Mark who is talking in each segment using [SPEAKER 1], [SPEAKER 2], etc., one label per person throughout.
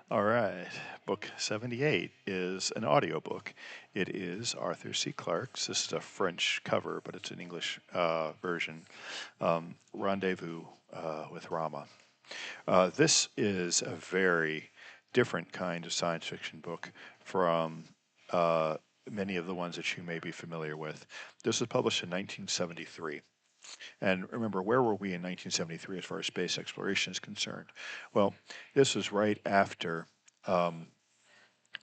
[SPEAKER 1] All right. Book 78 is an audiobook. It is Arthur C. Clarke's. This is a French cover, but it's an English version. Rendezvous with Rama. This is a very different kind of science fiction book from uh, many of the ones that you may be familiar with. This was published in 1973. And remember, where were we in 1973 as far as space exploration is concerned? Well, this was right after um,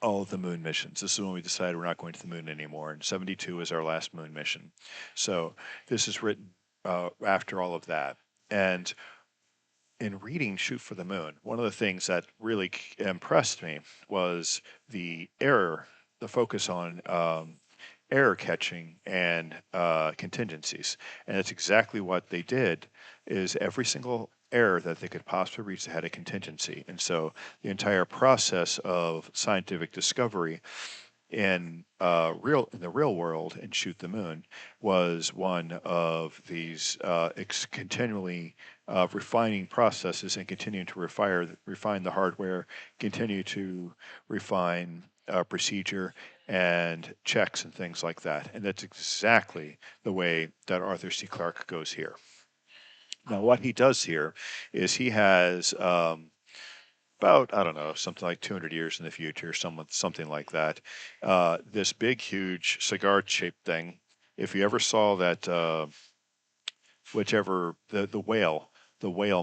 [SPEAKER 1] all of the moon missions. This is when we decided we're not going to the moon anymore. And 72 is our last moon mission. So this is written after all of that. And in reading Shoot for the Moon, one of the things that really impressed me was the focus on error catching and contingencies. And that's exactly what they did. Is every single error that they could possibly reach had a contingency, and so the entire process of scientific discovery in the real world in Shoot the Moon was one of these continually refining processes and continuing to refine the hardware, continue to refine procedure and checks and things like that. And that's exactly the way that Arthur C. Clarke goes here. Now, what he does here is he has about, I don't know, something like 200 years in the future, something like that. This big, huge cigar-shaped thing. If you ever saw that, whichever the whale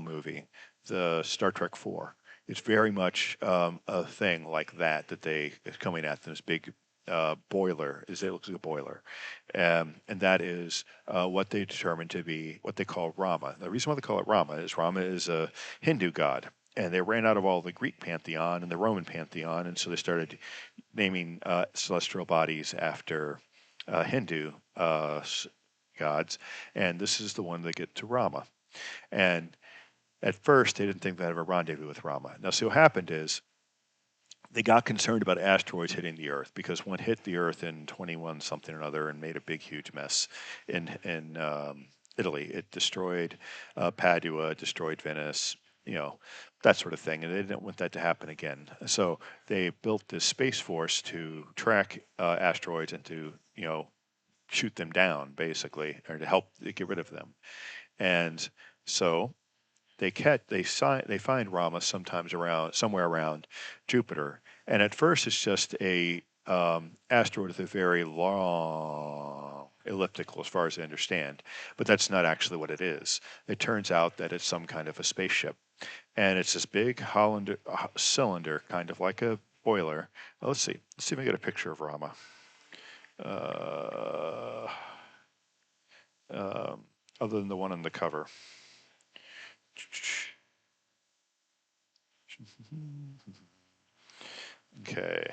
[SPEAKER 1] movie, the Star Trek Four, it's very much a thing like that they is coming at them. This big boiler it looks like a boiler, and that is what they determined to be what they call Rama. The reason why they call it Rama is a Hindu god, and they ran out of all the Greek pantheon and the Roman pantheon, and so they started naming celestial bodies after Hindu gods, and this is the one they get to Rama. And at first, they didn't think they'd have a rendezvous with Rama. Now, see what happened is they got concerned about asteroids hitting the Earth because one hit the Earth in 21 something or another and made a big, huge mess in Italy. It destroyed Padua, destroyed Venice, that sort of thing, and they didn't want that to happen again. So they built this space force to track asteroids and to shoot them down, basically, or to help get rid of them. And so they find Rama somewhere around Jupiter, and at first it's just a asteroid with a very long elliptical, as far as I understand, but that's not actually what it is. It turns out that it's some kind of a spaceship, and it's this big cylinder, kind of like a boiler. Let's see if I get a picture of Rama. Uh, um, Other than the one on the cover. Okay.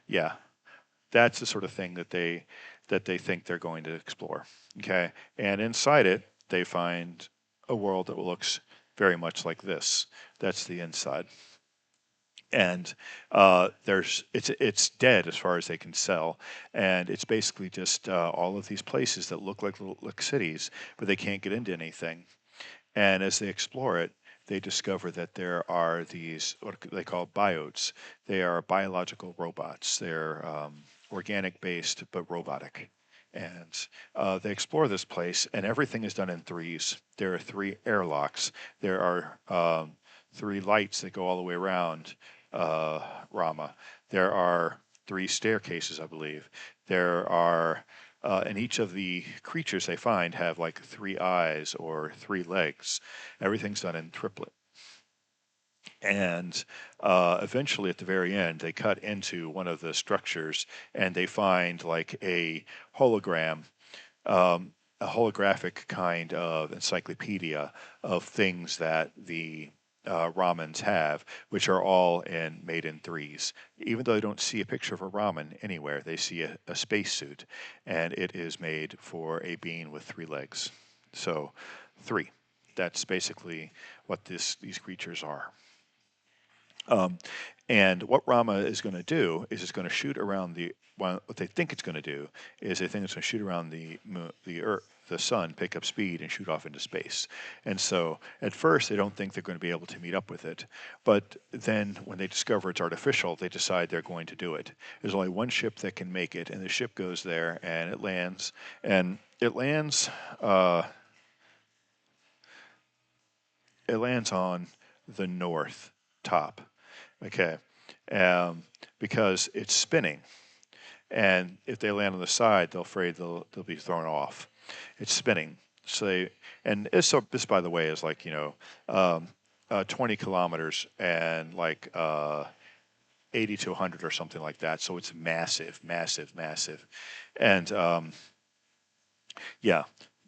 [SPEAKER 1] Yeah, that's the sort of thing that they think they're going to explore. Okay, and inside it, they find a world that looks very much like this. That's the inside, and it's dead as far as they can sell, and it's basically just all of these places that look cities, but they can't get into anything. And as they explore it, they discover that there are these, what they call biotes. They are biological robots. They're organic based, but robotic. And they explore this place, and everything is done in threes. There are three airlocks. There are three lights that go all the way around Rama. There are three staircases, I believe. There are and each of the creatures they find have like three eyes or three legs. Everything's done in triplet. And eventually, at the very end, they cut into one of the structures and they find like hologram, a holographic kind of encyclopedia of things that the ramens have, which are all made in threes. Even though they don't see a picture of a ramen anywhere, they see a spacesuit, and it is made for a being with three legs. So, three. That's basically what these creatures are. Um, and what Rama is going to do is it's going to shoot around what they think it's going to do is they think it's going to shoot around the the sun pick up speed and shoot off into space. And so at first they don't think they're going to be able to meet up with it. But then when they discover it's artificial, they decide they're going to do it. There's only one ship that can make it, and the ship goes there and it lands. And uh, it lands on the north top. Okay. Um, because it's spinning. And if they land on the side, they're afraid they'll be thrown off. It's spinning. So they and this by the way is like 20 kilometers and like 80 to 100 or something like that. So it's massive, massive, massive. And yeah,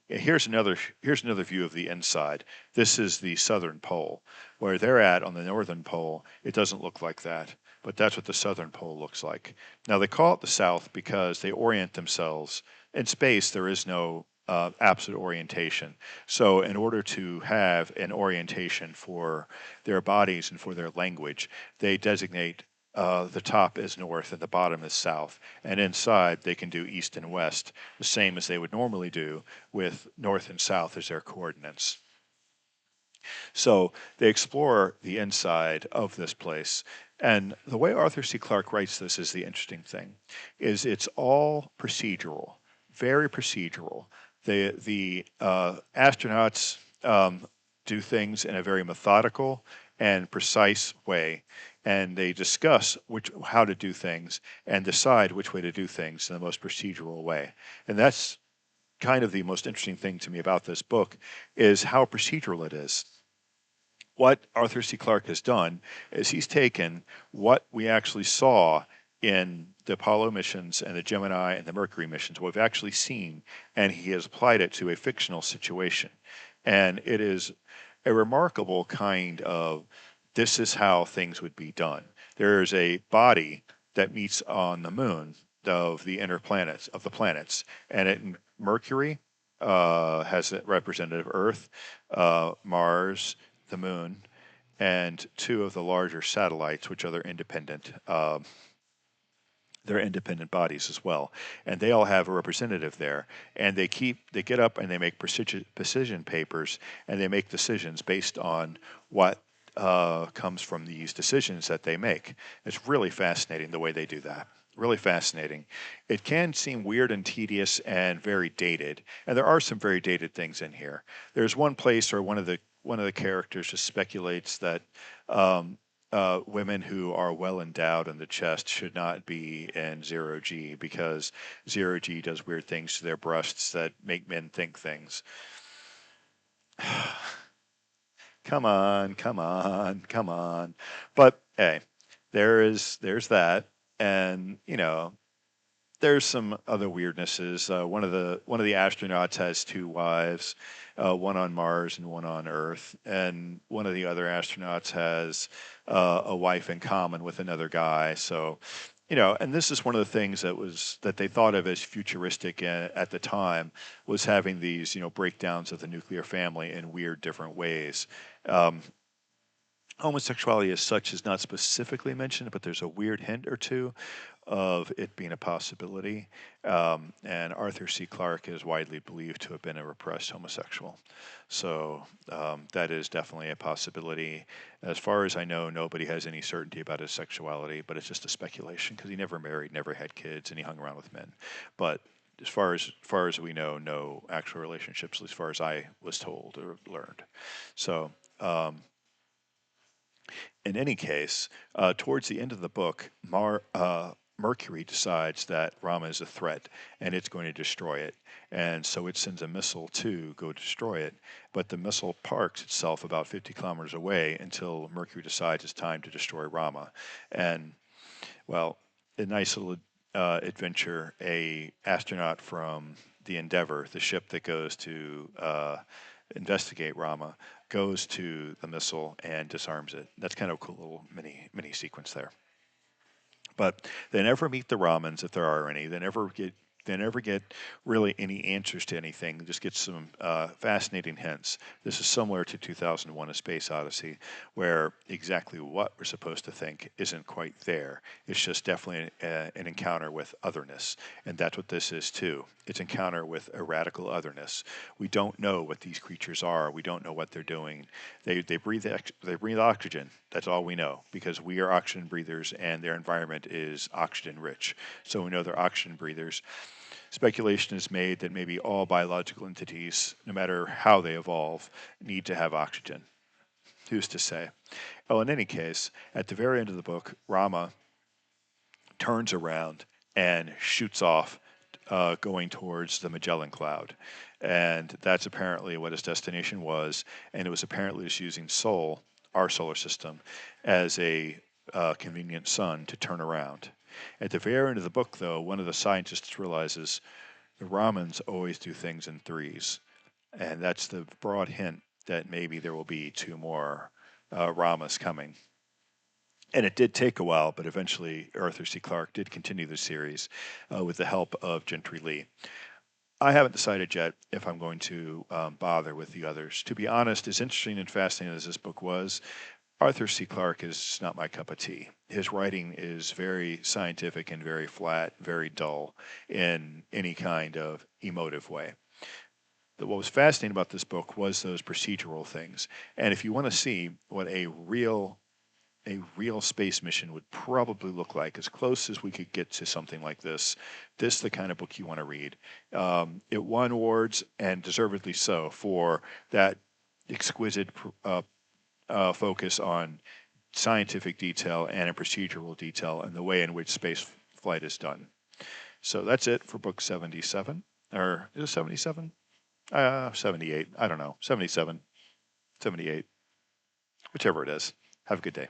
[SPEAKER 1] here's another view of the inside. This is the southern pole. Where they're at on the northern pole, it doesn't look like that, but that's what the southern pole looks like. Now they call it the south because they orient themselves in space. There is no absolute orientation. So in order to have an orientation for their bodies and for their language, they designate the top is north and the bottom is south. And inside, they can do east and west, the same as they would normally do with north and south as their coordinates. So they explore the inside of this place. And the way Arthur C. Clarke writes this is the interesting thing, is it's all procedural, very procedural. The astronauts do things in a very methodical and precise way, and they discuss how to do things and decide which way to do things in the most procedural way. And that's kind of the most interesting thing to me about this book is how procedural it is. What Arthur C. Clarke has done is he's taken what we actually saw in the Apollo missions and the Gemini and the Mercury missions, what we've actually seen, and he has applied it to a fictional situation. And it is a remarkable kind of this is how things would be done. There is a body that meets on the moon of the inner planets, of the planets, and Mercury has a representative Earth, Mars, the moon, and two of the larger satellites, which are their independent. They're independent bodies as well, and they all have a representative there. And they get up and they make precision papers, and they make decisions based on what comes from these decisions that they make. It's really fascinating the way they do that. Really fascinating. It can seem weird and tedious and very dated, and there are some very dated things in here. There's one place where one of the characters just speculates that women who are well endowed in the chest should not be in zero G because zero G does weird things to their breasts that make men think things. Come on, come on, come on. But hey, there's that, and there's some other weirdnesses. One of the astronauts has two wives, one on Mars and one on Earth, and one of the other astronauts has a wife in common with another guy. So, and this is one of the things that they thought of as futuristic at the time was having these breakdowns of the nuclear family in weird different ways. Um, Homosexuality as such is not specifically mentioned, but there's a weird hint or two of it being a possibility. And Arthur C. Clarke is widely believed to have been a repressed homosexual. So that is definitely a possibility. As far as I know, nobody has any certainty about his sexuality, but it's just a speculation because he never married, never had kids, and he hung around with men. But as far as we know, no actual relationships, as far as I was told or learned. So. In any case, towards the end of the book, Mercury decides that Rama is a threat and it's going to destroy it. And so it sends a missile to go destroy it. But the missile parks itself about 50 kilometers away until Mercury decides it's time to destroy Rama. And, well, a nice little adventure, a astronaut from the Endeavour, the ship that goes to investigate Rama, goes to the missile and disarms it. That's kind of a cool little mini sequence there. But they never meet the Ramans, if there are any. They never get They never get really any answers to anything. Just get some fascinating hints. This is similar to 2001: A Space Odyssey, where exactly what we're supposed to think isn't quite there. It's just definitely an encounter with otherness, and that's what this is too. It's encounter with a radical otherness. We don't know what these creatures are. We don't know what they're doing. They breathe oxygen. That's all we know because we are oxygen breathers, and their environment is oxygen rich. So we know they're oxygen breathers. Speculation is made that maybe all biological entities, no matter how they evolve, need to have oxygen. Who's to say? Oh, in any case, at the very end of the book, Rama turns around and shoots off, going towards the Magellan Cloud. And that's apparently what his destination was. And it was apparently just using Sol, our solar system, as a convenient sun to turn around. At the very end of the book, though, one of the scientists realizes the Ramans always do things in threes. And that's the broad hint that maybe there will be two more Ramas coming. And it did take a while, but eventually Arthur C. Clarke did continue the series with the help of Gentry Lee. I haven't decided yet if I'm going to bother with the others. To be honest, as interesting and fascinating as this book was, Arthur C. Clarke is not my cup of tea. His writing is very scientific and very flat, very dull in any kind of emotive way. What was fascinating about this book was those procedural things. And if you want to see what a real space mission would probably look like, as close as we could get to something like this is the kind of book you want to read. It won awards, and deservedly so, for that exquisite focus on scientific detail and a procedural detail and the way in which space flight is done. So that's it for book 77. Or is it 77? 78. I don't know. 77, 78, whichever it is. Have a good day.